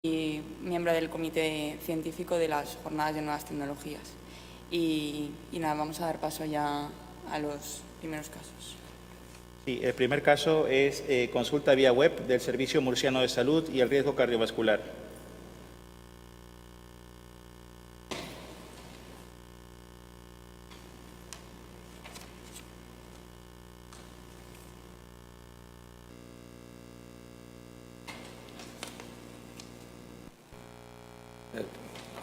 y miembro del comité científico de las jornadas de nuevas tecnologías. Y nada, vamos a dar paso ya a los primeros casos. Sí, el primer caso es consulta vía web del Servicio Murciano de Salud y el riesgo cardiovascular.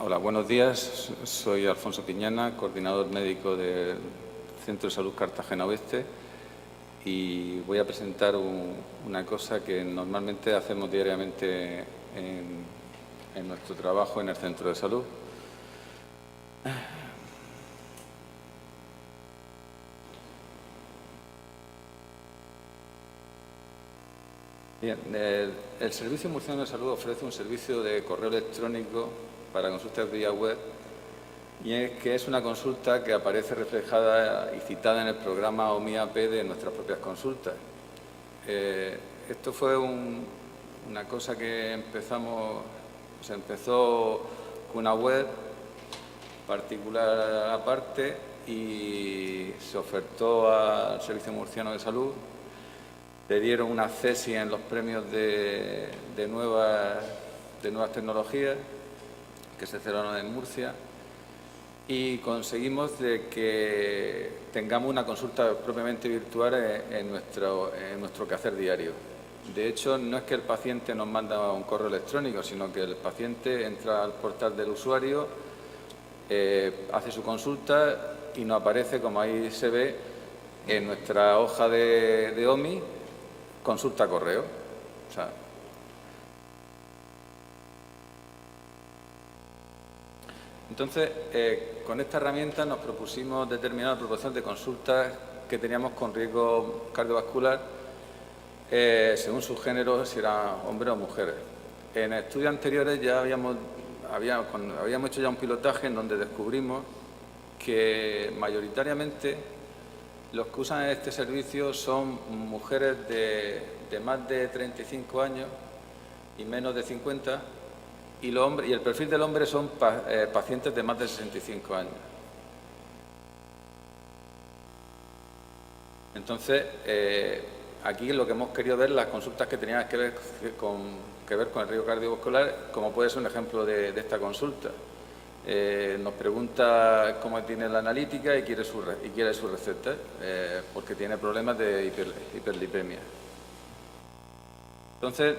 Hola, buenos días. Soy Alfonso Piñana, coordinador médico del Centro de Salud Cartagena Oeste, y voy a presentar una cosa que normalmente hacemos diariamente en nuestro trabajo en el Centro de Salud. Bien, el Servicio Murciano de Salud ofrece un servicio de correo electrónico para consultas vía web, y es que es una consulta que aparece reflejada y citada en el programa OMI-AP de nuestras propias consultas. Esto fue una cosa que se empezó con una web particular aparte y se ofertó al Servicio Murciano de Salud. Le dieron una CESI en los premios de nuevas tecnologías que se celebraron en Murcia, y conseguimos de que tengamos una consulta propiamente virtual en nuestro quehacer diario. De hecho, no es que el paciente nos manda un correo electrónico, sino que el paciente entra al portal del usuario, hace su consulta y nos aparece, como ahí se ve, en nuestra hoja de OMI, consulta correo. O sea, entonces, con esta herramienta nos propusimos determinar la proporción de consultas que teníamos con riesgo cardiovascular según su género, si eran hombres o mujeres. En estudios anteriores ya habíamos hecho ya un pilotaje en donde descubrimos que mayoritariamente los que usan este servicio son mujeres de más de 35 años y menos de 50, y el perfil del hombre son pacientes de más de 65 años. Entonces, aquí lo que hemos querido ver, las consultas que tenían que ver con el riesgo cardiovascular, como puede ser un ejemplo de esta consulta. Nos pregunta cómo tiene la analítica y quiere su receta, porque tiene problemas de hiperlipemia. Entonces,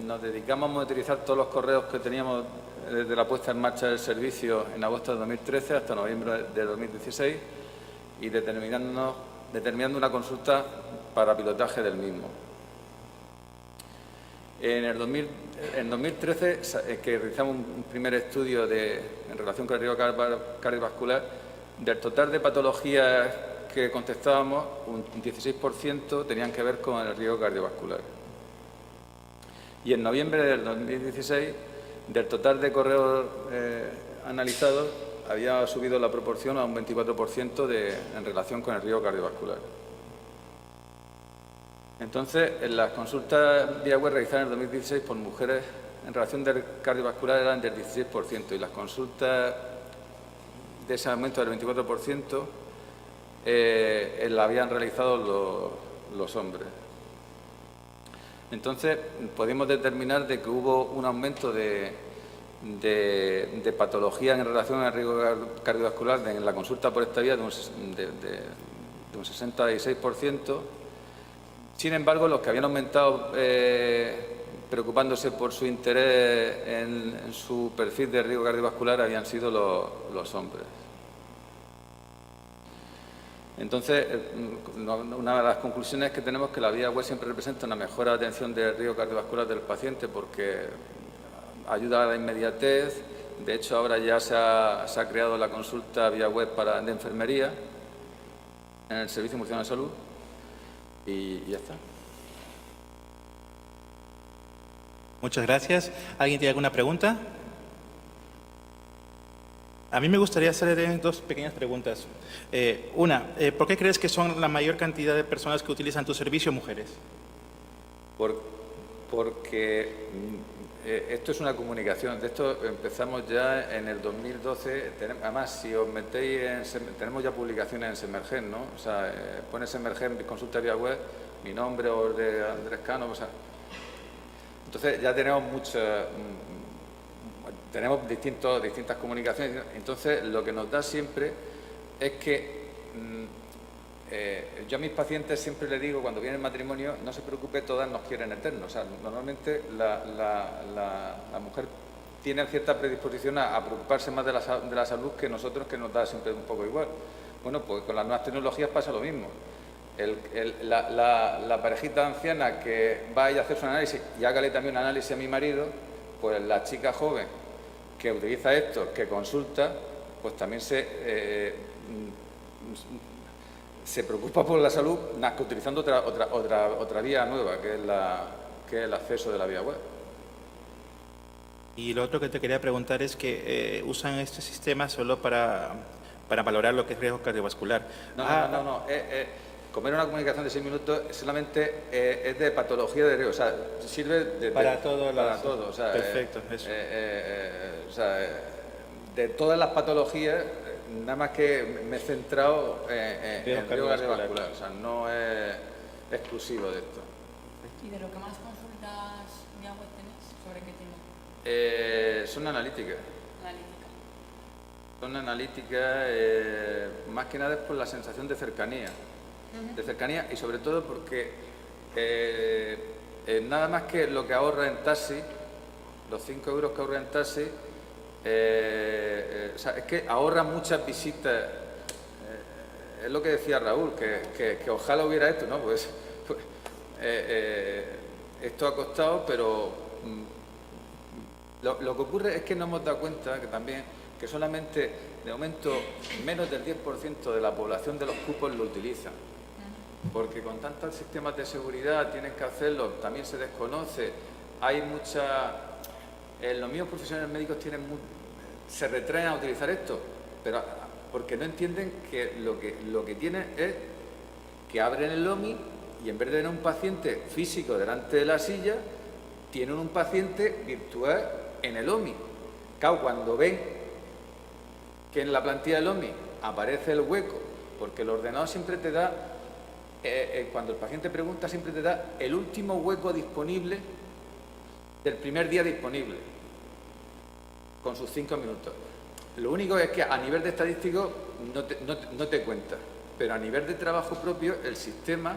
nos dedicamos a monitorizar todos los correos que teníamos desde la puesta en marcha del servicio en agosto de 2013 hasta noviembre de 2016, y determinando una consulta para pilotaje del mismo. En 2013 que realizamos un primer estudio en relación con el riesgo cardiovascular. Del total de patologías que contestábamos, un 16% tenían que ver con el riesgo cardiovascular. Y en noviembre del 2016, del total de correos analizados, había subido la proporción a un 24% en relación con el riesgo cardiovascular. Entonces, en las consultas vía web realizadas en el 2016 por mujeres en relación del cardiovascular eran del 16%, y las consultas de ese aumento del 24% la habían realizado los hombres. Entonces, podemos determinar de que hubo un aumento de patología en relación al riesgo cardiovascular en la consulta por esta vía de un 66%. Sin embargo, los que habían aumentado preocupándose por su interés en su perfil de riesgo cardiovascular habían sido los hombres. Entonces, una de las conclusiones que tenemos es que la vía web siempre representa una mejora de atención del riesgo cardiovascular del paciente, porque ayuda a la inmediatez. De hecho, ahora ya se ha creado la consulta vía web de enfermería en el Servicio Murciano de Salud, y ya está. Muchas gracias. ¿Alguien tiene alguna pregunta? A mí me gustaría hacer dos pequeñas preguntas. Una, ¿por qué crees que son la mayor cantidad de personas que utilizan tu servicio mujeres? Porque esto es una comunicación. De esto empezamos ya en el 2012. Además, si os metéis tenemos ya publicaciones en Semergen, ¿no? O sea, pones Semergen, consulta vía web, mi nombre o el de Andrés Cano, o sea. Entonces ya tenemos tenemos distintas comunicaciones. Entonces, lo que nos da siempre es que yo a mis pacientes siempre les digo, cuando viene el matrimonio, no se preocupe, todas nos quieren eternos. O sea, normalmente la mujer tiene cierta predisposición a preocuparse más de la salud que nosotros, que nos da siempre un poco igual. Bueno, pues con las nuevas tecnologías pasa lo mismo. La parejita anciana que va a ir a hacer su análisis y hágale también un análisis a mi marido, pues la chica joven que utiliza esto, que consulta, pues también se preocupa por la salud, más que utilizando otra vía nueva, que es el acceso de la vía web. Y lo otro que te quería preguntar es que usan este sistema solo para valorar lo que es riesgo cardiovascular. No. Comer una comunicación de 6 minutos solamente es de patología de riesgo, o sea, sirve para todo. O sea, perfecto, eso. O sea, de todas las patologías, nada más que me he centrado en riesgo cardiovascular, o sea, no es exclusivo de esto. ¿Y de lo que más consultas vía web tenés? ¿Sobre qué tema? Son analíticas. Son analíticas, más que nada es por la sensación de cercanía. De cercanía y sobre todo porque nada más que lo que ahorra en taxi, los 5 euros que ahorra en taxi, o sea, es que ahorra muchas visitas. Es lo que decía Raúl, que ojalá hubiera esto, ¿no? Pues esto ha costado, pero lo que ocurre es que nos hemos dado cuenta que también que solamente de momento menos del 10% de la población de los cupos lo utilizan. Porque con tantos sistemas de seguridad tienen que hacerlo, también se desconoce, hay los mismos profesionales médicos se retraen a utilizar esto, pero porque no entienden que lo que tienen es que abren el OMI y en vez de tener un paciente físico delante de la silla, tienen un paciente virtual en el OMI. Claro, cuando ven que en la plantilla del OMI aparece el hueco, porque el ordenador siempre te da, cuando el paciente pregunta, siempre te da el último hueco disponible del primer día disponible, con sus 5 minutos. Lo único es que a nivel de estadístico no te cuenta, pero a nivel de trabajo propio el sistema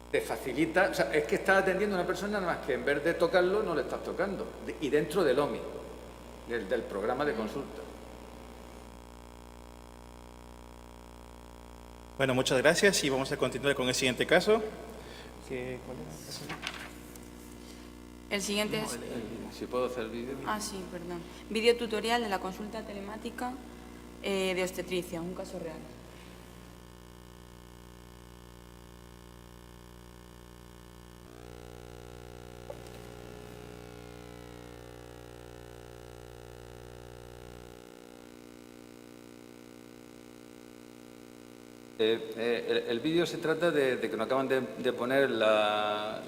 te facilita, o sea, es que estás atendiendo a una persona nada más que en vez de tocarlo no le estás tocando, y dentro del OMI, del programa de consulta. Bueno, muchas gracias y vamos a continuar con el siguiente caso. El siguiente es... Si puedo hacer el vídeo. Ah, sí, perdón. Vídeo tutorial de la consulta telemática de obstetricia, un caso real. El vídeo se trata de que nos acaban de poner la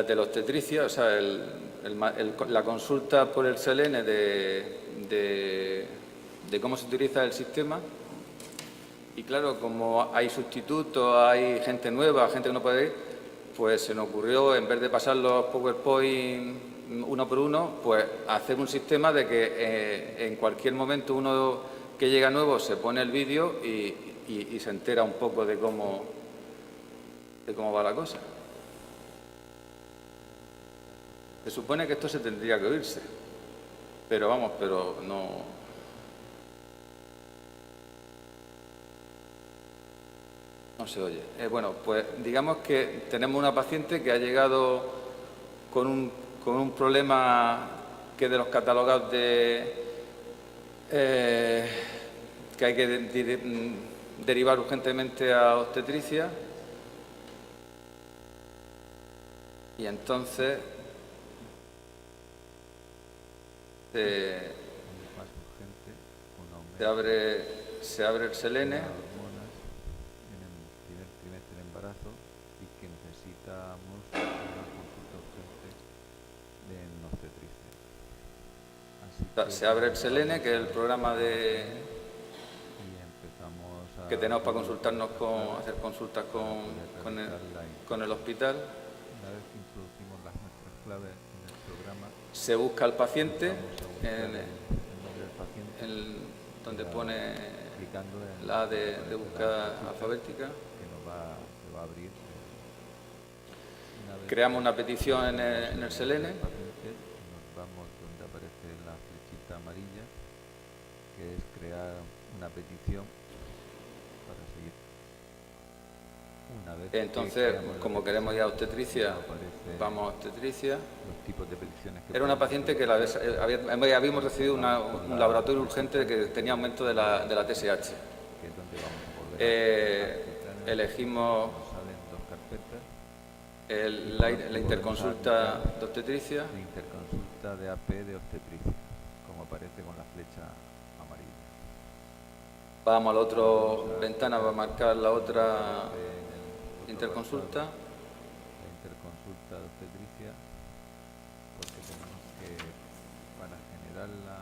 teleobstetricia, o sea, la consulta por el Selene de cómo se utiliza el sistema. Y claro, como hay sustitutos, hay gente nueva, gente que no puede ir, pues se nos ocurrió, en vez de pasar los PowerPoint uno por uno, pues hacer un sistema de que en cualquier momento uno que llega nuevo se pone el vídeo y se entera un poco de cómo va la cosa. Se supone que esto se tendría que oírse, pero vamos, pero no se oye. Bueno, pues digamos que tenemos una paciente que ha llegado con un problema que de los catalogados que hay que derivar urgentemente a obstetricia, y entonces se abre el Selene. Hormonas en el primer trimestre del embarazo y que necesitamos una consulta urgente Se abre el SELENE, que es el programa y empezamos a que tenemos para consultarnos hacer consultas con el hospital. Una vez que introducimos las muestras claves en el programa, Se busca al paciente vamos a buscar el nombre del paciente donde pone clicando en la A de búsqueda alfabética. que se va a abrir. Una vez Creamos una petición en el SELENE. el paciente, nos vamos donde aparece la flechita amarilla, que es crear una petición para seguir. Una vez que Entonces, creamos la como petición, queremos ir a obstetricia, aparece vamos a obstetricia. los tipos de peticiones que Era una podemos paciente que habíamos recibido un laboratorio urgente que tenía aumento de la TSH. que es donde vamos a volver a clicar en el- Elegimos nos salen dos carpetas, la interconsulta de obstetricia. la interconsulta de AP de obstetricia, como aparece con la flecha amarilla. Vamos a la otra ventana para marcar la otra En el otro interconsulta. apartado, la interconsulta de obstetricia, porque tenemos que, para generar la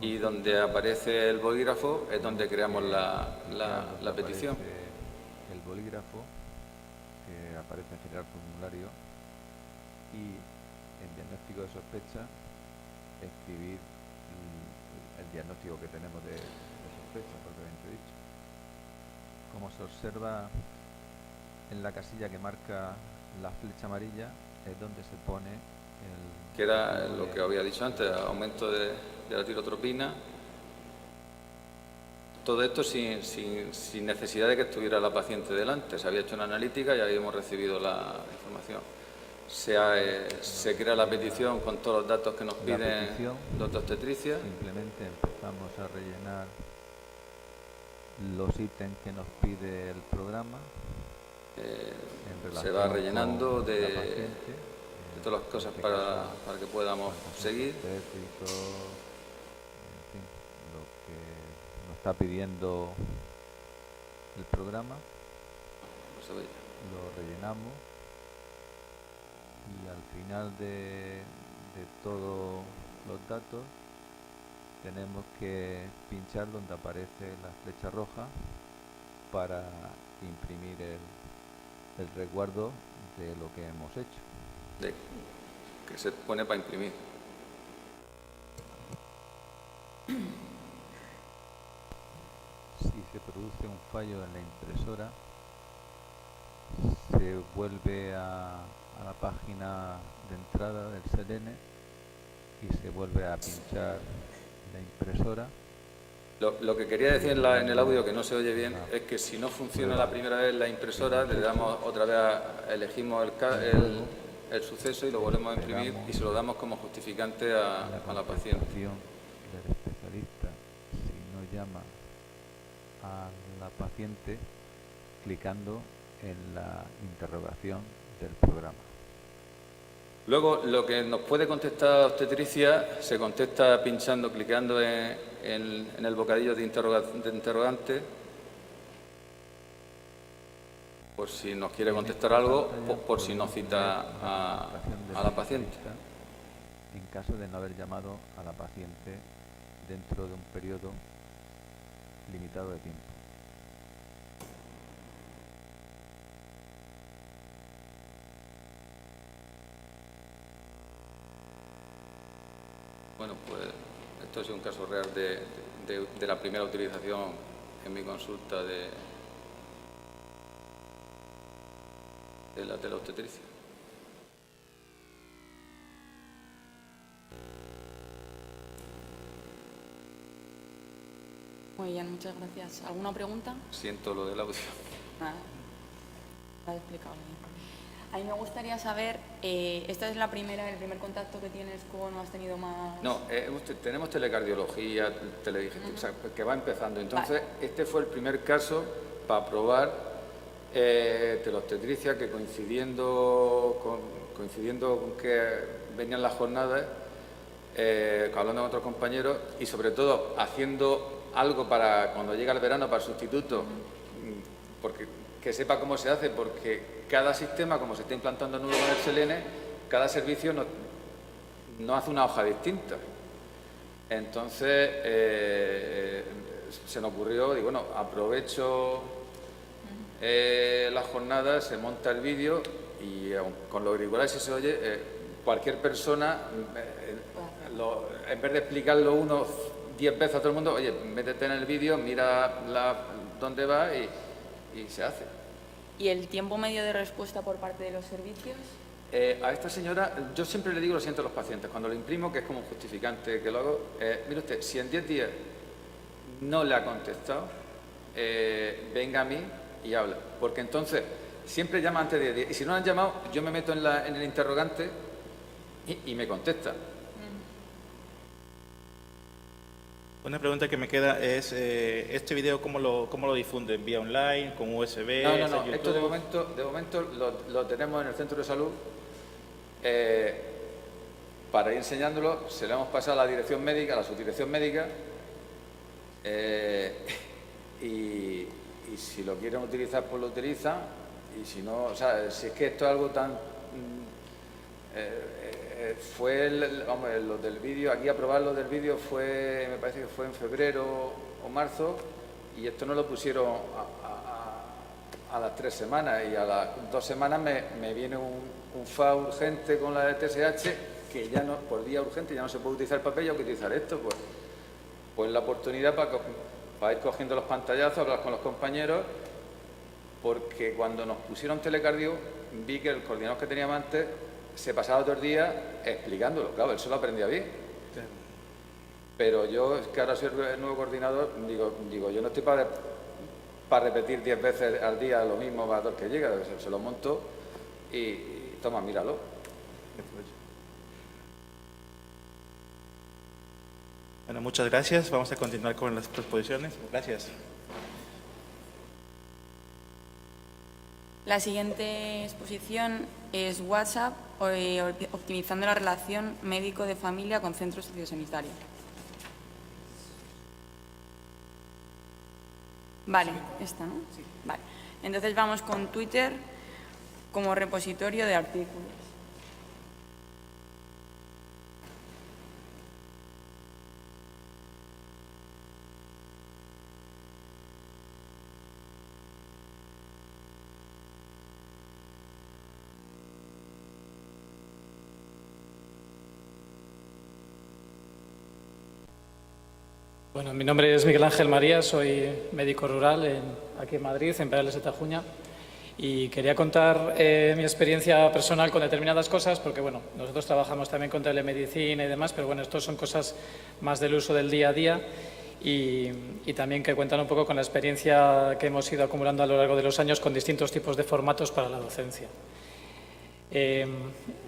Y consulta, donde aparece el bolígrafo es donde creamos la donde petición. aparece el bolígrafo, que aparece en generar formulario, y en diagnóstico de sospecha escribir el diagnóstico que tenemos de sospecha, propiamente dicho. Como se observa en la casilla que marca la flecha amarilla, es donde se pone el... Que era tipo lo de- que había dicho antes, aumento de la tirotropina. Todo esto sin necesidad de que estuviera la paciente delante. Se había hecho una analítica y habíamos recibido la información. Se crea la petición con todos los datos que nos La piden petición, los de obstetricia. simplemente empezamos a rellenar los ítems que nos pide el programa en Se relación va rellenando con de la paciente, todas las cosas este para caso, que podamos seguir. obstétrico, en fin, lo que nos está pidiendo el programa, No se ve. lo rellenamos y al final de todos los datos tenemos que pinchar donde aparece la flecha roja para imprimir el resguardo de lo que hemos hecho. Que se pone para imprimir. Si se produce un fallo en la impresora, se vuelve a la página de entrada del SELENE y se vuelve a pinchar la impresora. Lo que quería decir en el audio, que no se oye bien, es que si no funciona la primera vez la impresora, le damos otra vez, elegimos el suceso y lo volvemos a imprimir y se lo damos como justificante a la paciente. contestación del especialista, si no llama a la paciente clicando en la interrogación del programa. Luego, lo que nos puede contestar obstetricia, se contesta pinchando, clicando en el bocadillo de interrogante, por si nos quiere contestar algo, por si no cita a la paciente. En caso de no haber llamado a la paciente dentro de un periodo limitado de tiempo. Bueno, pues esto es un caso real de la primera utilización en mi consulta de la teleobstetricia. Muy bien, muchas gracias. ¿Alguna pregunta? Siento lo del audio. Nada, lo has explicado bien. A mí me gustaría saber, ¿esta es el primer contacto que tienes con o has tenido más? No, tenemos telecardiología, o sea, que va empezando. Entonces, este fue el primer caso para probar teleobstetricia, que coincidiendo con que venían las jornadas, hablando con otros compañeros y sobre todo haciendo algo para cuando llega el verano para el sustituto, porque que sepa cómo se hace, porque cada sistema, como se está implantando nuevo en el SELENE, cada servicio nos hace una hoja distinta. Entonces, se nos ocurrió, digo, bueno, aprovecho la jornada, se monta el vídeo y con los auriculares si se oye, cualquier persona, en vez de explicarlo uno 10 veces a todo el mundo, oye, métete en el vídeo, mira dónde va y se hace. ¿Y el tiempo medio de respuesta por parte de los servicios? A esta señora, yo siempre le digo lo siguiente a los pacientes, cuando lo imprimo, que es como un justificante que lo hago, mire usted, si en 10 días no le ha contestado, venga a mí y habla, porque entonces siempre llama antes de 10 días, y si no han llamado, yo me meto en el interrogante y me contesta. Una pregunta que me queda es, ¿este video cómo lo difunden? ¿Vía online, con USB? No, esto de momento lo tenemos en el centro de salud. Para ir enseñándolo, se le hemos pasado a la dirección médica, a la subdirección médica, y si lo quieren utilizar, pues lo utilizan, y si no, o sea, si es que esto es algo tan... fue, lo del vídeo, aquí aprobar lo del vídeo fue, me parece que fue en febrero o marzo, y esto no lo pusieron a las 3 semanas, y a las 2 semanas me viene un FA urgente con la de TSH, que ya no, por vía urgente ya no se puede utilizar papel, ya hay que utilizar esto, pues la oportunidad para ir cogiendo los pantallazos, hablar con los compañeros, porque cuando nos pusieron telecardio, vi que el coordinador que teníamos antes se pasaba todo el día explicándolo. Claro, él se lo aprendía bien. Claro. Pero yo, es que ahora soy el nuevo coordinador, digo yo no estoy para repetir 10 veces al día lo mismo para todo el que llega, se lo monto y toma, míralo. Bueno, muchas gracias. Vamos a continuar con las exposiciones. Gracias. La siguiente exposición es WhatsApp, optimizando la relación médico de familia con centros sociosanitarios. Vale, esta, ¿no? Sí. Vale. Entonces vamos con Twitter como repositorio de artículos. Bueno, mi nombre es Miguel Ángel María, soy médico rural aquí en Madrid, en Perales de Tajuña, y quería contar mi experiencia personal con determinadas cosas, porque bueno, nosotros trabajamos también con telemedicina y demás, pero bueno, esto son cosas más del uso del día a día y también que cuentan un poco con la experiencia que hemos ido acumulando a lo largo de los años con distintos tipos de formatos para la docencia.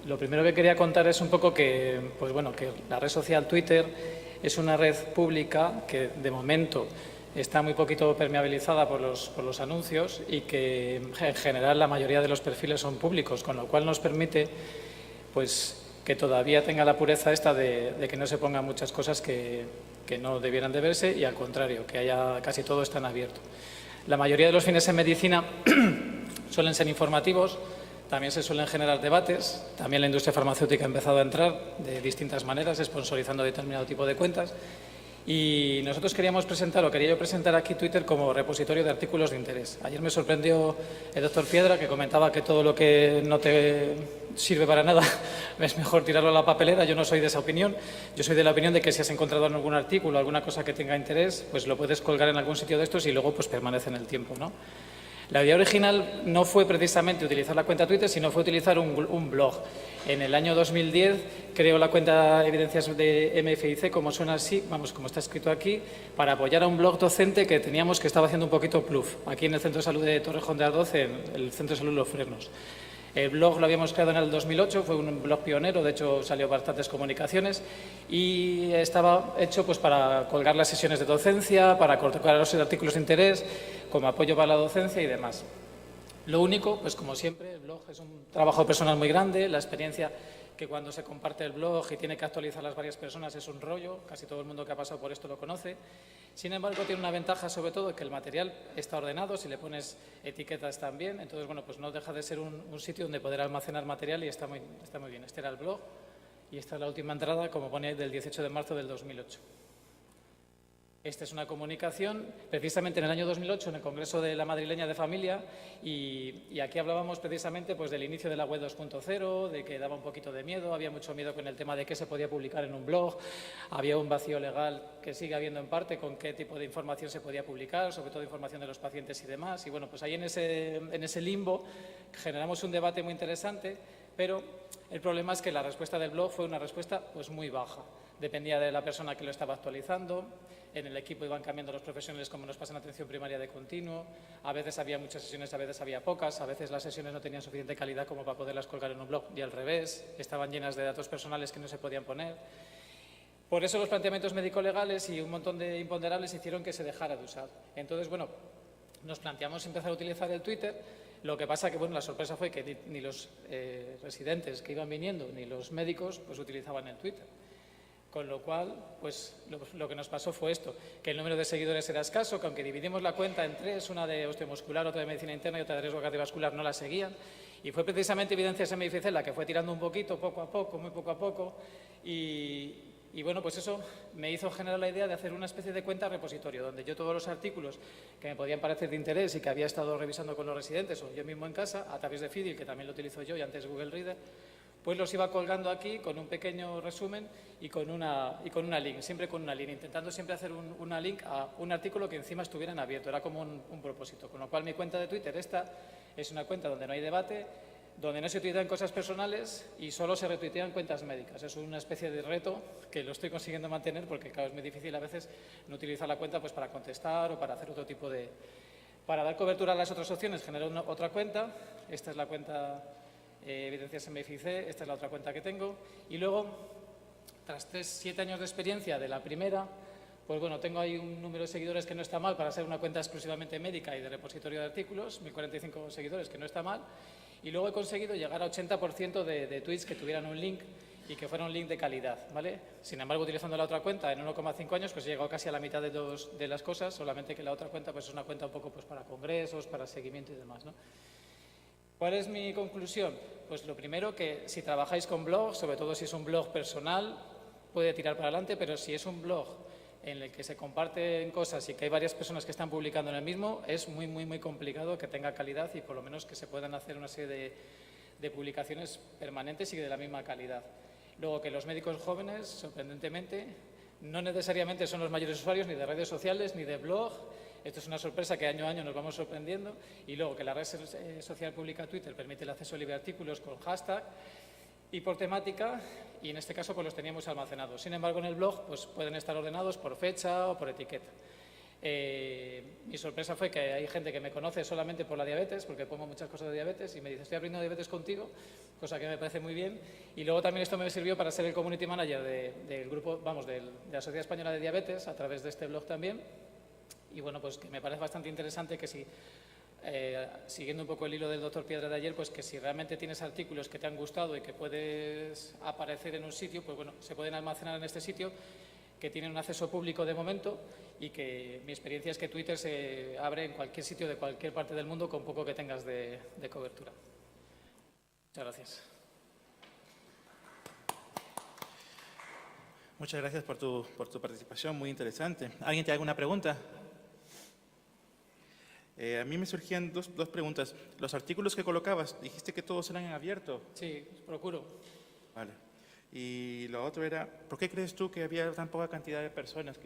Lo primero que quería contar es un poco que, pues bueno, que la red social Twitter es una red pública que de momento está muy poquito permeabilizada por los anuncios y que en general la mayoría de los perfiles son públicos, con lo cual nos permite pues, que todavía tenga la pureza esta de que no se pongan muchas cosas que no debieran de verse y al contrario, que haya casi todo está en abierto. La mayoría de los fines en medicina suelen ser informativos. También se suelen generar debates, también la industria farmacéutica ha empezado a entrar de distintas maneras, sponsorizando determinado tipo de cuentas. Y nosotros quería yo presentar aquí Twitter como repositorio de artículos de interés. Ayer me sorprendió el doctor Piedra, que comentaba que todo lo que no te sirve para nada es mejor tirarlo a la papelera. Yo no soy de esa opinión. Yo soy de la opinión de que si has encontrado en algún artículo alguna cosa que tenga interés, pues lo puedes colgar en algún sitio de estos y luego pues permanece en el tiempo, ¿no? La idea original no fue precisamente utilizar la cuenta Twitter, sino fue utilizar un blog. En el año 2010 creo la cuenta Evidencias de MFIC, como suena así, vamos, como está escrito aquí, para apoyar a un blog docente que teníamos que estaba haciendo un poquito pluf, aquí en el Centro de Salud de Torrejón de Ardoz, en el Centro de Salud Los Frenos. El blog lo habíamos creado en el 2008, fue un blog pionero, de hecho salió bastantes comunicaciones y estaba hecho pues, para colgar las sesiones de docencia, para colgar los artículos de interés, como apoyo para la docencia y demás. Lo único, pues como siempre, el blog es un trabajo personal muy grande, la experiencia que cuando se comparte el blog y tiene que actualizar las varias personas es un rollo, casi todo el mundo que ha pasado por esto lo conoce. Sin embargo, tiene una ventaja sobre todo que el material está ordenado, si le pones etiquetas también, entonces bueno, pues no deja de ser un sitio donde poder almacenar material y está muy bien. Este era el blog Y esta es la última entrada, como pone, del 18 de marzo del 2008. Esta es una comunicación, precisamente en el año 2008, en el Congreso de la Madrileña de Familia, y aquí hablábamos precisamente pues, del inicio de la web 2.0, de que daba un poquito de miedo, había mucho miedo con el tema de qué se podía publicar en un blog, había un vacío legal que sigue habiendo en parte con qué tipo de información se podía publicar, sobre todo información de los pacientes y demás. Y bueno, pues ahí en ese limbo generamos un debate muy interesante, pero el problema es que la respuesta del blog fue una respuesta pues, muy baja. Dependía de la persona que lo estaba actualizando, en el equipo iban cambiando los profesionales como nos pasa en atención primaria de continuo, a veces había muchas sesiones, a veces había pocas, a veces las sesiones no tenían suficiente calidad como para poderlas colgar en un blog y al revés, estaban llenas de datos personales que no se podían poner. Por eso los planteamientos médico-legales y un montón de imponderables hicieron que se dejara de usar. Entonces, bueno, nos planteamos empezar a utilizar el Twitter. Lo que pasa que, bueno, la sorpresa fue que ni los residentes que iban viniendo ni los médicos pues utilizaban el Twitter. Con lo cual, pues lo que nos pasó fue esto, que el número de seguidores era escaso, que aunque dividimos la cuenta en tres, una de osteomuscular, otra de medicina interna y otra de riesgo cardiovascular, no la seguían. Y fue precisamente Evidencias MFC la que fue tirando un poquito, poco a poco, muy poco a poco. Y bueno, pues eso me hizo generar la idea de hacer una especie de cuenta repositorio, donde yo todos los artículos que me podían parecer de interés y que había estado revisando con los residentes o yo mismo en casa, a través de Fidil, que también lo utilizo yo y antes Google Reader, pues los iba colgando aquí con un pequeño resumen y con una link, siempre con una link, intentando siempre hacer una link a un artículo que encima estuviera en abierto, era como un propósito. Con lo cual mi cuenta de Twitter esta es una cuenta donde no hay debate, donde no se tuitean cosas personales y solo se retuitean cuentas médicas. Es una especie de reto que lo estoy consiguiendo mantener porque, claro, es muy difícil a veces no utilizar la cuenta pues, para contestar o para hacer otro tipo de... Para dar cobertura a las otras opciones, genero otra cuenta. Esta es la cuenta Evidencias MFC, esta es la otra cuenta que tengo. Y luego, tras 7 años de experiencia de la primera, pues bueno, tengo ahí un número de seguidores que no está mal para ser una cuenta exclusivamente médica y de repositorio de artículos, 1045 seguidores, que no está mal. Y luego he conseguido llegar a 80% de tweets que tuvieran un link y que fuera un link de calidad, ¿vale? Sin embargo, utilizando la otra cuenta en 1,5 años, pues he llegado casi a la mitad de las cosas, solamente que la otra cuenta pues es una cuenta un poco pues, para congresos, para seguimiento y demás, ¿no? ¿Cuál es mi conclusión? Pues lo primero, que si trabajáis con blogs, sobre todo si es un blog personal, puede tirar para adelante, pero si es un blog en el que se comparten cosas y que hay varias personas que están publicando en el mismo, es muy, muy, muy complicado que tenga calidad y por lo menos que se puedan hacer una serie de publicaciones permanentes y de la misma calidad. Luego, que los médicos jóvenes, sorprendentemente, no necesariamente son los mayores usuarios ni de redes sociales ni de blog. Esto es una sorpresa que año a año nos vamos sorprendiendo. Y luego, que la red social pública Twitter permite el acceso libre a artículos con hashtag y por temática, y en este caso pues los teníamos almacenados. Sin embargo, en el blog pues pueden estar ordenados por fecha o por etiqueta. Mi sorpresa fue que hay gente que me conoce solamente por la diabetes, porque pongo muchas cosas de diabetes y me dice, estoy abriendo diabetes contigo, cosa que me parece muy bien. Y luego también esto me sirvió para ser el community manager del grupo, de la Sociedad Española de Diabetes, a través de este blog también. Y bueno, pues que me parece bastante interesante que si, siguiendo un poco el hilo del doctor Piedra de ayer, pues que si realmente tienes artículos que te han gustado y que puedes aparecer en un sitio, pues bueno, se pueden almacenar en este sitio, que tienen un acceso público de momento y que mi experiencia es que Twitter se abre en cualquier sitio de cualquier parte del mundo con poco que tengas de cobertura. Muchas gracias. Muchas gracias por tu participación, muy interesante. ¿Alguien tiene alguna pregunta? A mí me surgían dos preguntas. Los artículos que colocabas, dijiste que todos eran en abierto. Sí, procuro. Vale. Y lo otro era, ¿por qué crees tú que había tan poca cantidad de personas,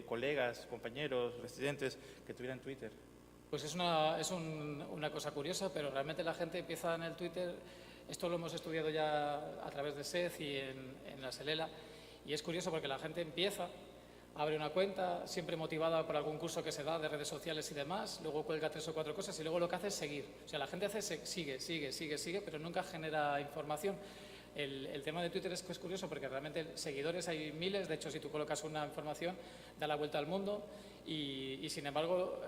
colegas, compañeros, residentes, que tuvieran Twitter? Pues es una cosa curiosa, pero realmente la gente empieza en el Twitter, esto lo hemos estudiado ya a través de SED y en la SELELA, y es curioso porque la gente empieza, abre una cuenta, siempre motivada por algún curso que se da de redes sociales y demás, luego cuelga 3 o 4 cosas y luego lo que hace es seguir. O sea, la gente sigue, pero nunca genera información. El tema de Twitter es que es curioso porque realmente seguidores hay miles, de hecho si tú colocas una información da la vuelta al mundo y sin embargo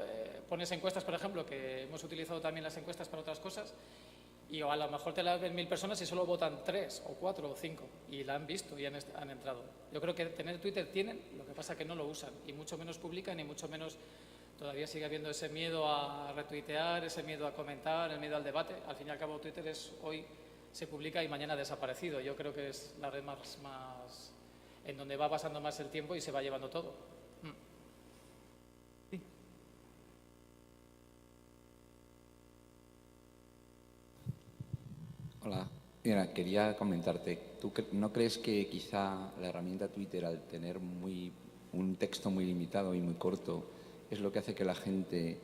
pones encuestas, por ejemplo, que hemos utilizado también las encuestas para otras cosas y a lo mejor te la ven 1000 personas y solo votan 3 o 4 o 5 y la han visto y han entrado. Yo creo que tener Twitter tienen, lo que pasa que no lo usan y mucho menos publican y mucho menos todavía sigue habiendo ese miedo a retuitear, ese miedo a comentar, el miedo al debate. Al fin y al cabo Twitter es hoy se publica y mañana ha desaparecido. Yo creo que es la red más en donde va pasando más el tiempo y se va llevando todo. Hola, mira, quería comentarte, ¿tú no crees que quizá la herramienta Twitter, al tener un texto muy limitado y muy corto, es lo que hace que la gente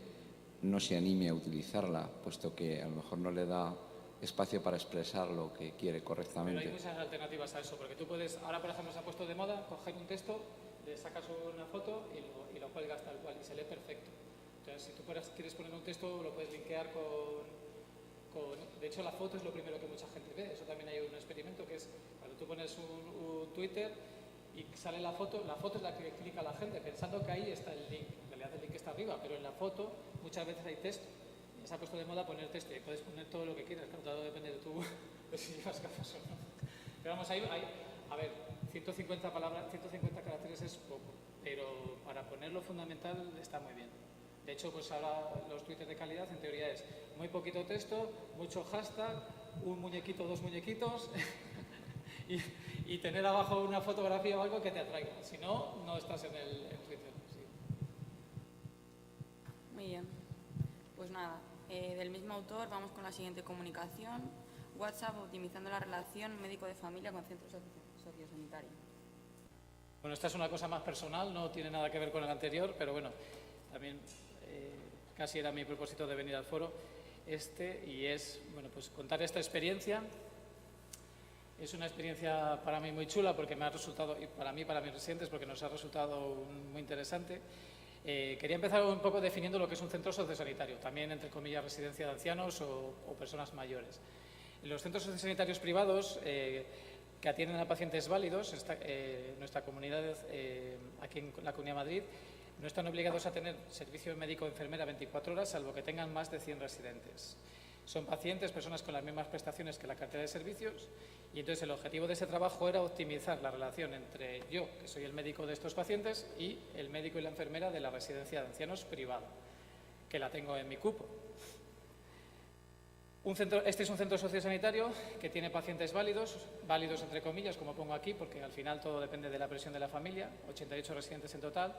no se anime a utilizarla, puesto que a lo mejor no le da espacio para expresar lo que quiere correctamente? Pero hay muchas alternativas a eso, porque tú puedes, ahora por ejemplo se ha puesto de moda, coger un texto, le sacas una foto y lo cuelgas tal cual y se lee perfecto. Entonces, si tú quieres poner un texto, lo puedes linkear de hecho, la foto es lo primero que mucha gente ve. Eso también hay un experimento que es cuando tú pones un Twitter y sale la foto es la que clica la gente, pensando que ahí está el link. En realidad el link está arriba, pero en la foto muchas veces hay texto. Y se ha puesto de moda poner texto y puedes poner todo lo que quieras, claro, todo depende de tú, de si llevas gafas o no. Pero vamos, a ver, 150 palabras, 150 caracteres es poco, pero para poner lo fundamental está muy bien. De hecho, pues ahora los twitters de calidad en teoría es muy poquito texto, mucho hashtag, un muñequito, dos muñequitos y tener abajo una fotografía o algo que te atraiga. Si no, no estás en Twitter. Sí. Muy bien. Pues nada, del mismo autor vamos con la siguiente comunicación. WhatsApp optimizando la relación médico de familia con centros sociosanitarios. Bueno, esta es una cosa más personal, no tiene nada que ver con el anterior, pero bueno, también casi era mi propósito de venir al foro y es, bueno, pues contar esta experiencia. Es una experiencia para mí muy chula porque me ha resultado, y para mí, para mis residentes, porque nos ha resultado muy interesante. Quería empezar un poco definiendo lo que es un centro sociosanitario, también entre comillas residencia de ancianos o personas mayores. En los centros sociosanitarios privados que atienden a pacientes válidos, nuestra comunidad, aquí en la Comunidad de Madrid, no están obligados a tener servicio médico o enfermera 24 horas, salvo que tengan más de 100 residentes. Son pacientes, personas con las mismas prestaciones que la cartera de servicios, y entonces el objetivo de ese trabajo era optimizar la relación entre yo, que soy el médico de estos pacientes, y el médico y la enfermera de la residencia de ancianos privada, que la tengo en mi cupo. Este es un centro sociosanitario que tiene pacientes válidos entre comillas, como pongo aquí, porque al final todo depende de la presión de la familia, 88 residentes en total.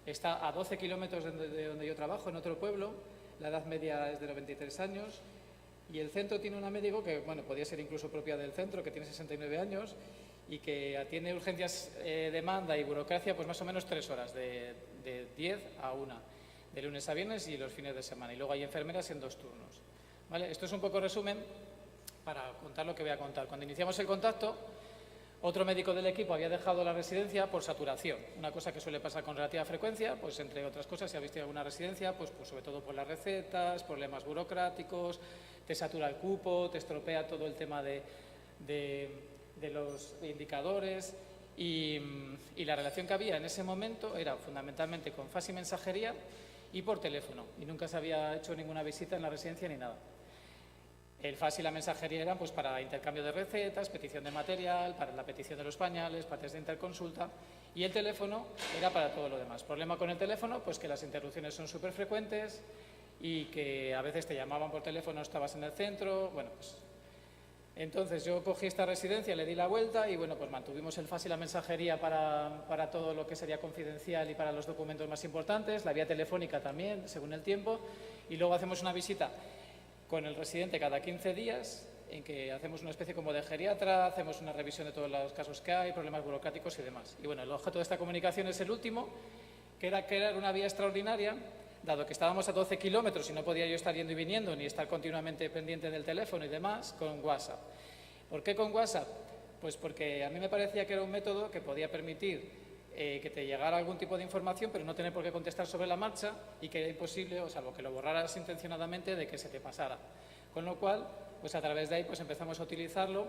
Está a 12 kilómetros de donde yo trabajo, en otro pueblo. La edad media es de 93 años. Y el centro tiene una médico que, bueno, podría ser incluso propia del centro, que tiene 69 años y que atiende urgencias, demanda y burocracia, pues más o menos 3 horas, de 10 a 1, de lunes a viernes y los fines de semana. Y luego hay enfermeras en 2 turnos. ¿Vale? Esto es un poco resumen para contar lo que voy a contar. Cuando iniciamos el contacto, otro médico del equipo había dejado la residencia por saturación, una cosa que suele pasar con relativa frecuencia, pues entre otras cosas, si habéis tenido alguna residencia, pues sobre todo por las recetas, problemas burocráticos, te satura el cupo, te estropea todo el tema de los indicadores y la relación que había en ese momento era fundamentalmente con fax y mensajería y por teléfono, y nunca se había hecho ninguna visita en la residencia ni nada. El fax y la mensajería eran pues para intercambio de recetas, petición de material, para la petición de los pañales, partes de interconsulta, y el teléfono era para todo lo demás. Problema con el teléfono, pues que las interrupciones son súper frecuentes y que a veces te llamaban por teléfono, estabas en el centro, bueno, pues... Entonces yo cogí esta residencia, le di la vuelta y bueno, pues mantuvimos el fax y la mensajería para todo lo que sería confidencial y para los documentos más importantes, la vía telefónica también, según el tiempo, y luego hacemos una visita con el residente cada 15 días, en que hacemos una especie como de geriatra, hacemos una revisión de todos los casos que hay, problemas burocráticos y demás. Y bueno, el objeto de esta comunicación es el último, que era crear una vía extraordinaria, dado que estábamos a 12 kilómetros y no podía yo estar yendo y viniendo, ni estar continuamente pendiente del teléfono y demás, con WhatsApp. ¿Por qué con WhatsApp? Pues porque a mí me parecía que era un método que podía permitir que te llegara algún tipo de información, pero no tener por qué contestar sobre la marcha y que era imposible, o salvo que lo borraras intencionadamente, de que se te pasara. Con lo cual, pues a través de ahí pues empezamos a utilizarlo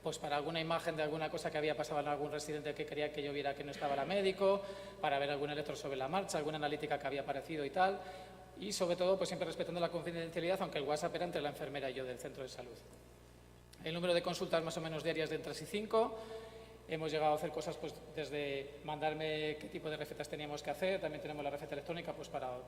pues para alguna imagen de alguna cosa que había pasado en algún residente que quería que yo viera que no estaba la médico, para ver algún electro sobre la marcha, alguna analítica que había aparecido y tal, y sobre todo pues siempre respetando la confidencialidad, aunque el WhatsApp era entre la enfermera y yo del centro de salud. El número de consultas más o menos diarias de entre 3 y 5, Hemos llegado a hacer cosas pues, desde mandarme qué tipo de recetas teníamos que hacer, también tenemos la receta electrónica pues, para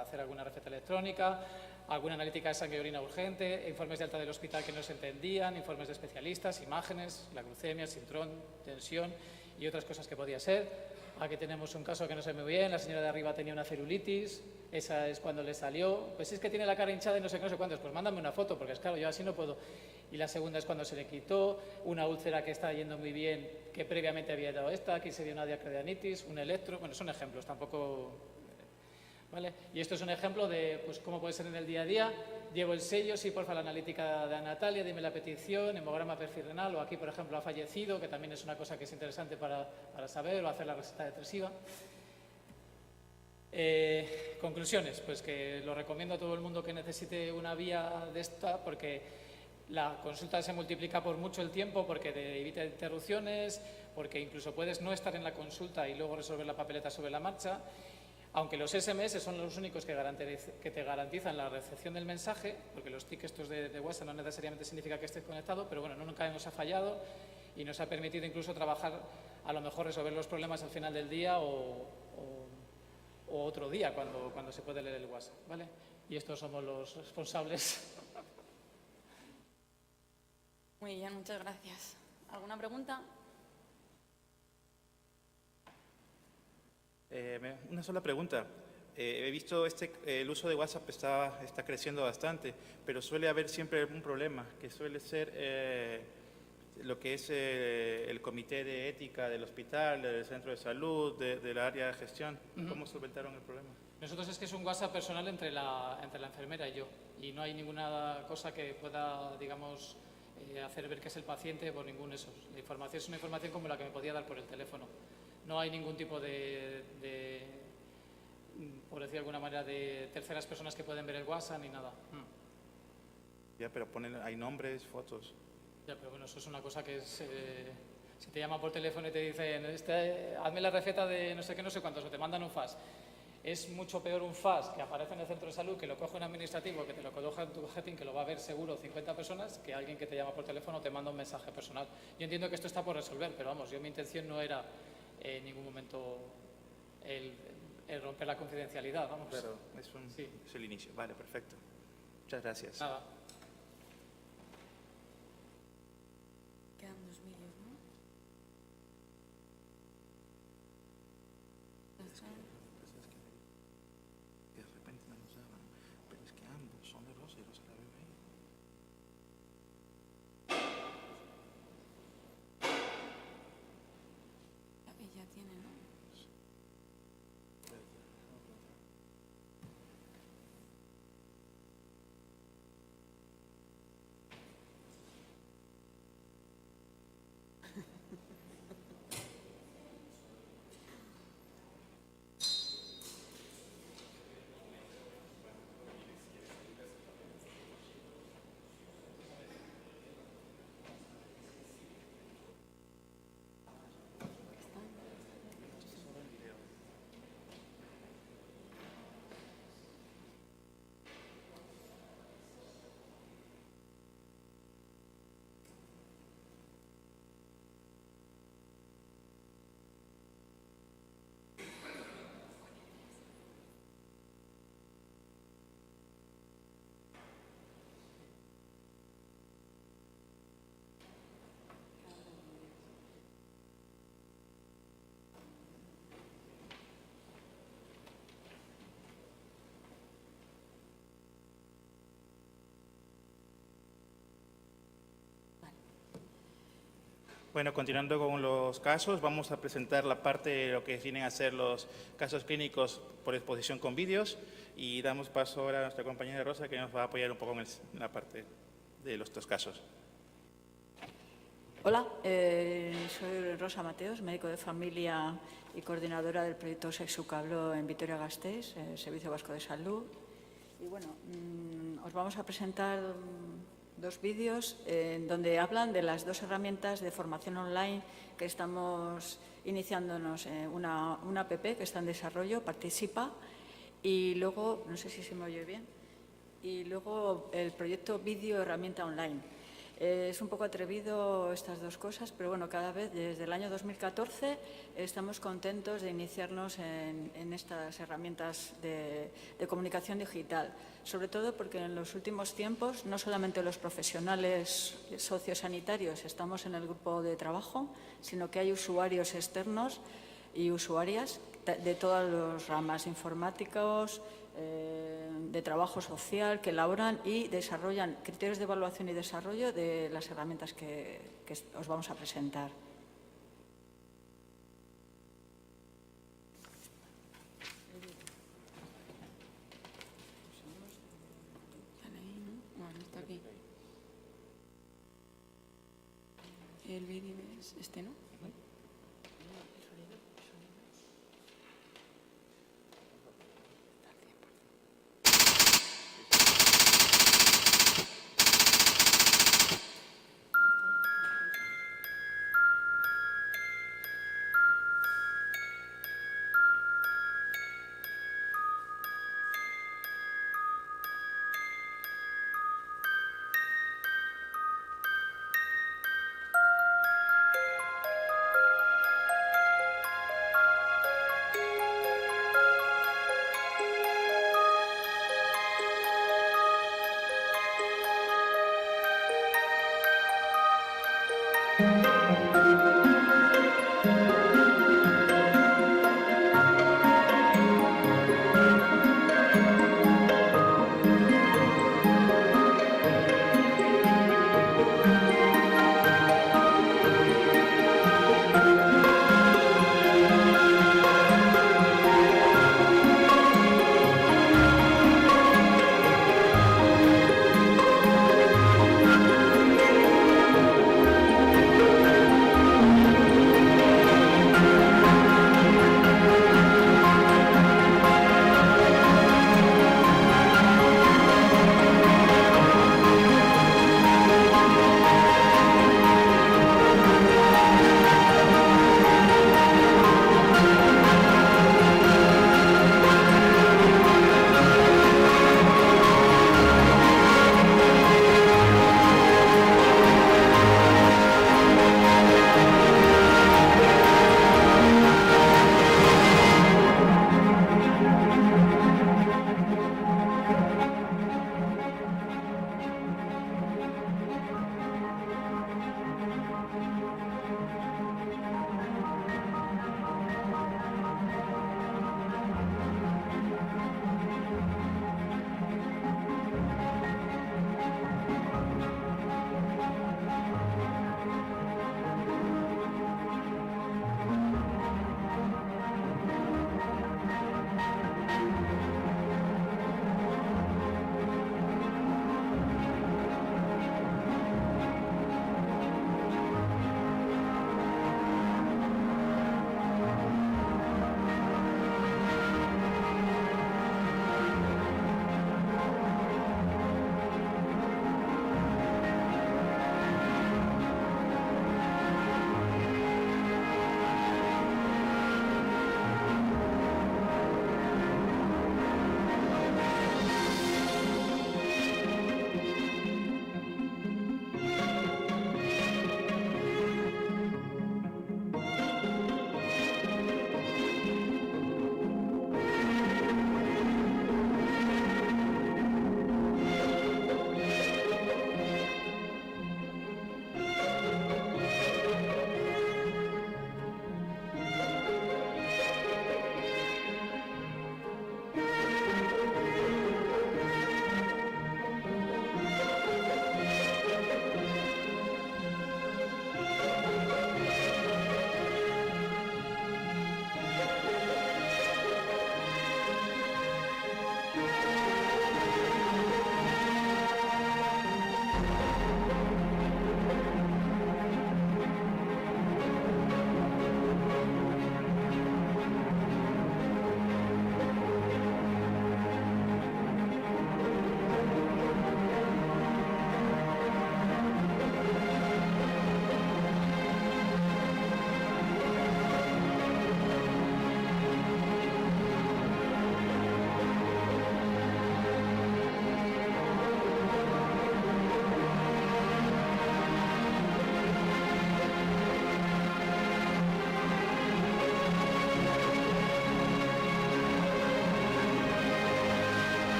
hacer alguna receta electrónica, alguna analítica de sangre y orina urgente, informes de alta del hospital que no se entendían, informes de especialistas, imágenes, la glucemia, el sintrón, tensión y otras cosas que podía ser. Aquí tenemos un caso que no sé muy bien, la señora de arriba tenía una celulitis, esa es cuando le salió, pues es que tiene la cara hinchada y no sé qué, no sé cuántos, pues mándame una foto, porque es claro, yo así no puedo. Y la segunda es cuando se le quitó, una úlcera que está yendo muy bien, que previamente había dado esta, aquí se dio una diacredianitis, un electro, bueno, son ejemplos, tampoco... ¿Vale? Y esto es un ejemplo de pues, cómo puede ser en el día a día. Llevo el sello, sí, porfa, la analítica de Natalia, dime la petición, hemograma perfil renal, o aquí, por ejemplo, ha fallecido, que también es una cosa que es interesante para saber, o hacer la receta depresiva. Conclusiones, pues que lo recomiendo a todo el mundo que necesite una vía de esta, porque la consulta se multiplica por mucho el tiempo, porque te evita interrupciones, porque incluso puedes no estar en la consulta y luego resolver la papeleta sobre la marcha. Aunque los SMS son los únicos que te garantizan la recepción del mensaje, porque los tickets estos de WhatsApp no necesariamente significa que estés conectado, pero bueno, nunca nos ha fallado y nos ha permitido incluso trabajar, a lo mejor resolver los problemas al final del día o otro día cuando se puede leer el WhatsApp, ¿vale? Y estos somos los responsables. Muy bien, muchas gracias. ¿Alguna pregunta? Una sola pregunta. He visto el uso de WhatsApp está creciendo bastante, pero suele haber siempre un problema, que suele ser lo que es el comité de ética del hospital, del centro de salud, del área de gestión. ¿Cómo solventaron el problema? Nosotros es que es un WhatsApp personal entre la enfermera y yo, y no hay ninguna cosa que pueda, digamos, hacer ver que es el paciente por ningún eso. La información es una información como la que me podía dar por el teléfono. No hay ningún tipo por decir de alguna manera, de terceras personas que pueden ver el WhatsApp ni nada. Ya, pero hay nombres, fotos. Ya, pero bueno, eso es una cosa que es... si te llaman por teléfono y te dicen, hazme la receta de no sé qué, no sé cuántos, o te mandan un fax. Es mucho peor un fax que aparece en el centro de salud, que lo coge un administrativo, que te lo coloca en tu tarjetín, que lo va a ver seguro 50 personas, que alguien que te llama por teléfono o te manda un mensaje personal. Yo entiendo que esto está por resolver, pero vamos, mi intención no era en ningún momento el romper la confidencialidad, vamos. Claro, es el inicio. Vale, perfecto. Muchas gracias. Nada. Quedan 2 vídeos, ¿no? De repente no nos daban, pero es que ambos son de Rosa y Rosa la veo ahí. Ya tiene, ¿no? Bueno, continuando con los casos, vamos a presentar la parte de lo que vienen a ser los casos clínicos por exposición con vídeos y damos paso ahora a nuestra compañera Rosa, que nos va a apoyar un poco en la parte de los dos casos. Hola, soy Rosa Mateos, médico de familia y coordinadora del proyecto Sexucablo en Vitoria-Gasteiz, Servicio Vasco de Salud. Y bueno, os vamos a presentar 2 vídeos donde hablan de las 2 herramientas de formación online que estamos iniciándonos. Una app que está en desarrollo, Participa, y luego, no sé si se me oye bien, y luego el proyecto Vídeo Herramienta Online. Es un poco atrevido estas dos cosas, pero bueno, cada vez desde el año 2014 estamos contentos de iniciarnos en estas herramientas de comunicación digital, sobre todo porque en los últimos tiempos no solamente los profesionales sociosanitarios estamos en el grupo de trabajo, sino que hay usuarios externos y usuarias de todas las ramas informáticos, de trabajo social, que elaboran y desarrollan criterios de evaluación y desarrollo de las herramientas que os vamos a presentar. Bueno, está aquí. El vídeo es este, ¿no?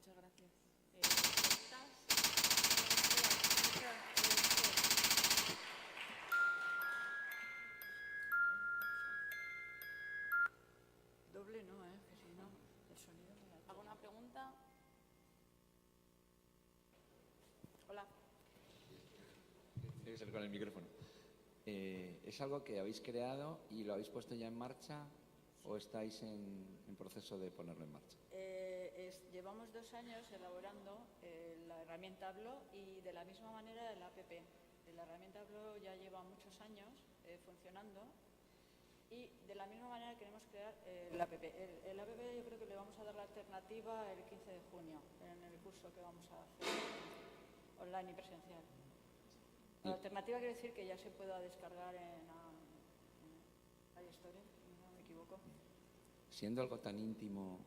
Muchas gracias. ¿Preguntas? Doble no, que si no, el sonido me da. ¿Alguna pregunta? Hola. Tiene que ser con el micrófono. ¿Es algo que habéis creado y lo habéis puesto ya en marcha o estáis en proceso de ponerlo en marcha? Llevamos 2 años elaborando la herramienta Blo y de la misma manera el APP. La herramienta Blo ya lleva muchos años funcionando y de la misma manera queremos crear el APP. El APP yo creo que le vamos a dar la alternativa el 15 de junio en el curso que vamos a hacer online y presencial. La alternativa quiere decir que ya se pueda descargar en iStore, si no me equivoco. Siendo algo tan íntimo,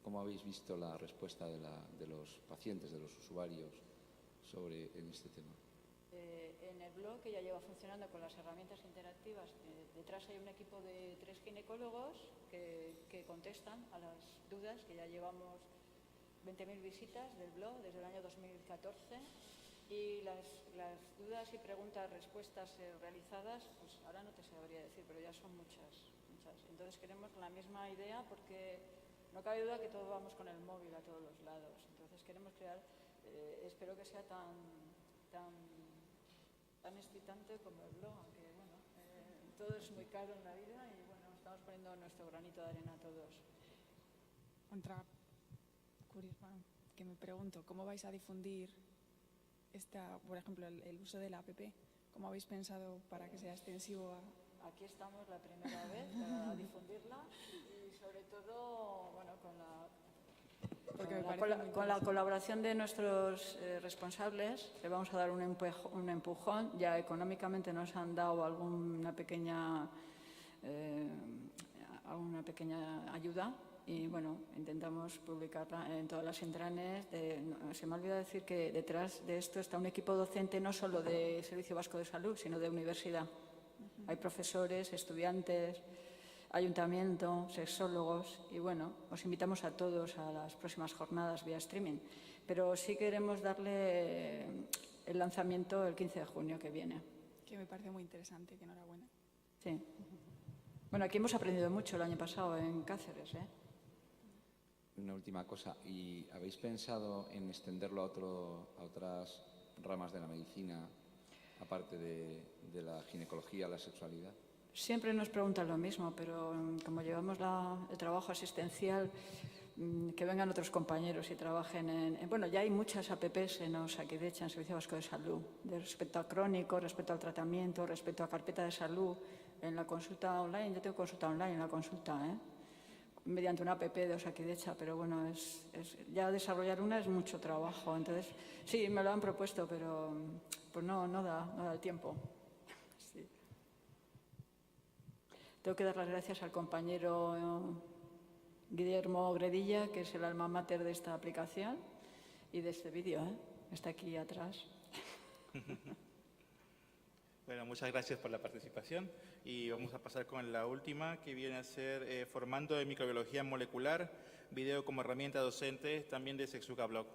¿cómo habéis visto la respuesta de los pacientes, de los usuarios en este tema? En el blog, que ya lleva funcionando con las herramientas interactivas, detrás hay un equipo de 3 ginecólogos que contestan a las dudas, que ya llevamos 20.000 visitas del blog desde el año 2014. Y las dudas y preguntas, respuestas realizadas, pues ahora no te sabría decir, pero ya son muchas. Entonces queremos la misma idea porque no cabe duda que todos vamos con el móvil a todos los lados. Entonces queremos crear, espero que sea tan excitante como el blog, aunque bueno, todo es muy caro en la vida y bueno, estamos poniendo nuestro granito de arena a todos. Otra curiosa que me pregunto, ¿cómo vais a difundir por ejemplo, el uso de la app? ¿Cómo habéis pensado para que sea extensivo a...? Aquí estamos la primera vez para difundirla y sobre todo, bueno, con la colaboración de nuestros responsables le vamos a dar un empujón. Ya económicamente nos han dado alguna pequeña ayuda. Y bueno, intentamos publicarla en todas las intranes. Se me ha olvidado decir que detrás de esto está un equipo docente no solo de Servicio Vasco de Salud, sino de universidad. Hay profesores, estudiantes, ayuntamiento, sexólogos y bueno, os invitamos a todos a las próximas jornadas vía streaming. Pero sí queremos darle el lanzamiento el 15 de junio que viene. Que me parece muy interesante, que enhorabuena. Sí. Bueno, aquí hemos aprendido mucho el año pasado en Cáceres, Una última cosa, ¿y habéis pensado en extenderlo a otras ramas de la medicina, aparte de la ginecología, la sexualidad? Siempre nos preguntan lo mismo, pero como llevamos el trabajo asistencial, que vengan otros compañeros y trabajen bueno, ya hay muchas APPs en Osakidetza, en Servicio Vasco de Salud, respecto a crónico, respecto al tratamiento, respecto a carpeta de salud, en la consulta online. Yo tengo consulta online en la consulta, mediante una app de Osakidetza, pero bueno, ya desarrollar una es mucho trabajo. Entonces, sí, me lo han propuesto, pero pues no da el tiempo. Sí. Tengo que dar las gracias al compañero Guillermo Gredilla, que es el alma mater de esta aplicación y de este vídeo, está aquí atrás. Bueno, muchas gracias por la participación y vamos a pasar con la última, que viene a ser Formando en Microbiología Molecular, video como herramienta docente, también de Sexuca Blog.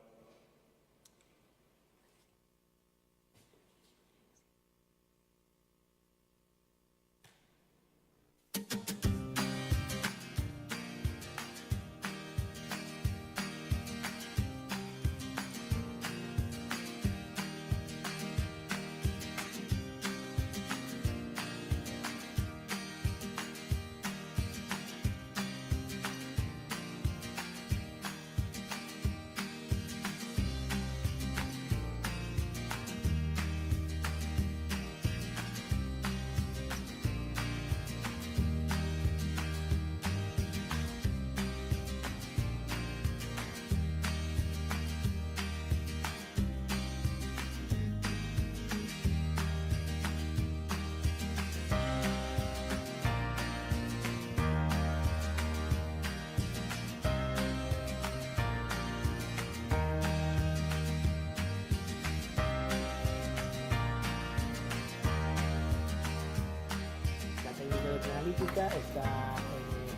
Está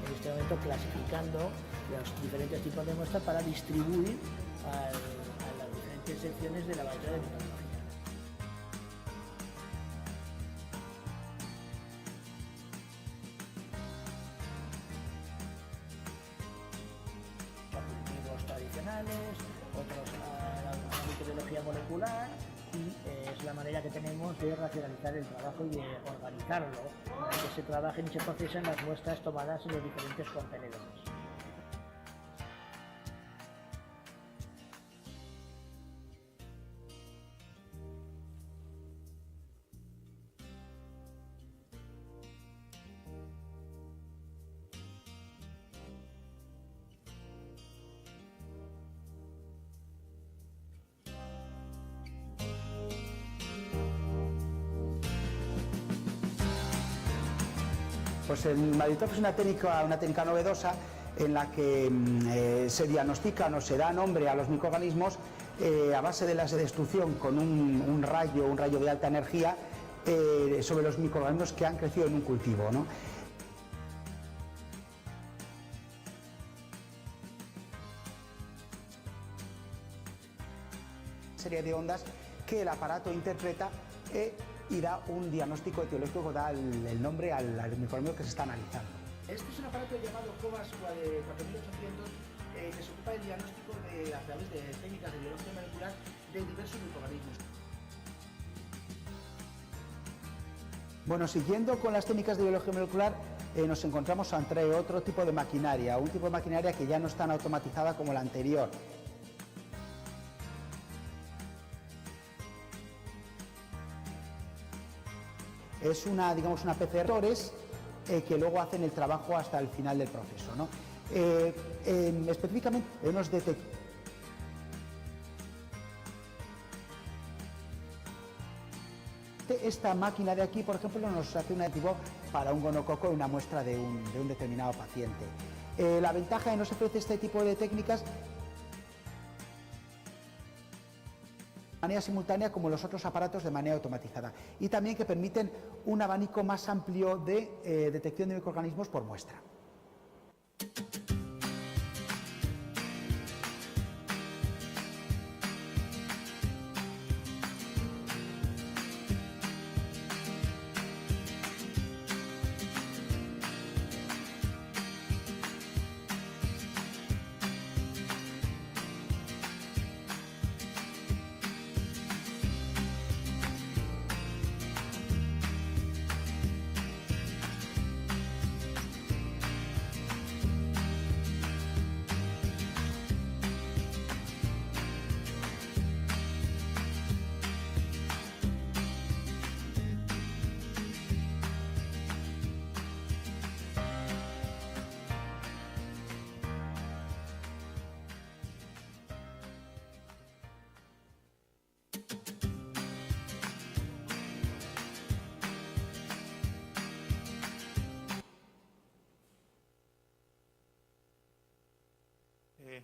en este momento clasificando los diferentes tipos de muestras para distribuir a las diferentes secciones de la variedad de microbiología. Tradicionales, otros a la microbiología molecular, y es la manera que tenemos de racionalizar el trabajo y de organizarlo, para que se trabajen y se procesen las muestras tomadas en los diferentes contenedores. Pues el Maditop es una técnica novedosa en la que se diagnostican o se da nombre a los microorganismos a base de la destrucción con un rayo de alta energía sobre los microorganismos que han crecido en un cultivo, ¿no? Serie de ondas que el aparato interpreta y da un diagnóstico etiológico, da el nombre al microorganismo que se está analizando. Este es un aparato llamado COVAS 4800 que se ocupa del diagnóstico a través de técnicas de biología molecular de diversos microorganismos. Bueno, siguiendo con las técnicas de biología molecular, nos encontramos ante otro tipo de maquinaria, un tipo de maquinaria que ya no es tan automatizada como la anterior. Es una PCR que luego hacen el trabajo hasta el final del proceso, ¿no? Específicamente, unos detectores. Esta máquina de aquí, por ejemplo, nos hace un activo para un gonococo en una muestra de un determinado paciente. La ventaja de nos ofrece este tipo de técnicas de manera simultánea como los otros aparatos de manera automatizada, y también que permiten un abanico más amplio de detección de microorganismos por muestra.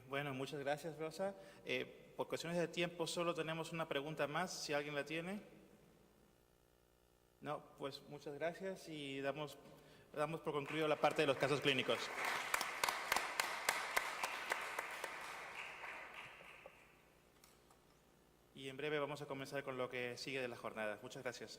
Bueno, muchas gracias, Rosa. Por cuestiones de tiempo solo tenemos una pregunta más, si alguien la tiene. No, pues muchas gracias y damos por concluido la parte de los casos clínicos. Y en breve vamos a comenzar con lo que sigue de la jornada. Muchas gracias.